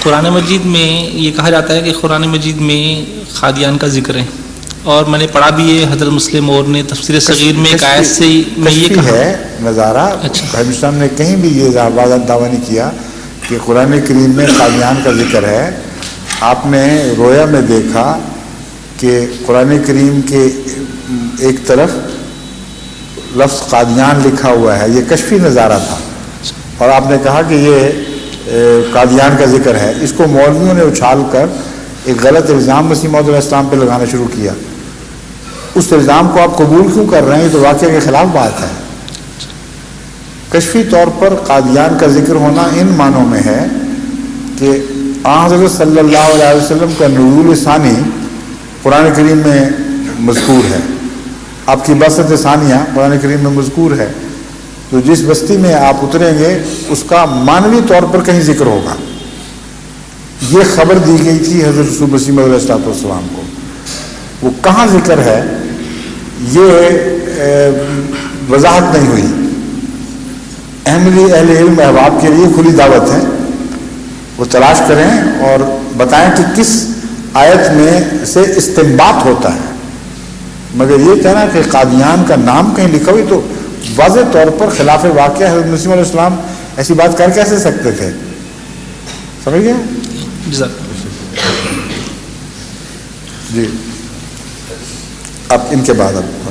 قرآن مجید میں یہ کہا جاتا ہے کہ قرآن مجید میں قادیان کا ذکر ہے، اور میں نے پڑھا بھی ہے حضرت مسلم اور نے تفسیر صغیر میں ایک آیت سے میں یہ کہا ہے نظارہ. حضرت صاحب نے کہیں بھی یہ دعویٰ نہیں کیا کہ قرآن کریم میں قادیان کا ذکر ہے. آپ نے رویا میں دیکھا کہ قرآن کریم کے ایک طرف لفظ قادیان لکھا ہوا ہے، یہ کشفی نظارہ تھا، اور آپ نے کہا کہ یہ قادیان کا ذکر ہے. اس کو مولویوں نے اچھال کر ایک غلط الزام مسیح موعود علیہ السلام پہ لگانا شروع کیا. اس الزام کو آپ قبول کیوں کر رہے ہیں؟ یہ تو واقعہ کے خلاف بات ہے. کشفی طور پر قادیان کا ذکر ہونا ان معنوں میں ہے کہ حضرت صلی اللہ علیہ وسلم کا نزول ثانی قرآن کریم میں مذکور ہے، آپ کی بعثت ثانیہ قرآن کریم میں مذکور ہے. تو جس بستی میں آپ اتریں گے اس کا معنوی طور پر کہیں ذکر ہوگا. یہ خبر دی گئی تھی حضرت رسول مسیح علیہ السلام کو. وہ کہاں ذکر ہے یہ وضاحت نہیں ہوئی. اہل علم احباب کے لیے کھلی دعوت ہے، وہ تلاش کریں اور بتائیں کہ کس آیت میں سے استنباط ہوتا ہے. مگر یہ کہنا کہ قادیان کا نام کہیں لکھا ہوئی تو واضح طور پر خلاف واقعہ. حضرت مسیح علیہ السلام ایسی بات کر کیسے سکتے تھے؟ سمجھ گئے؟ جی اب ان کے بعد اب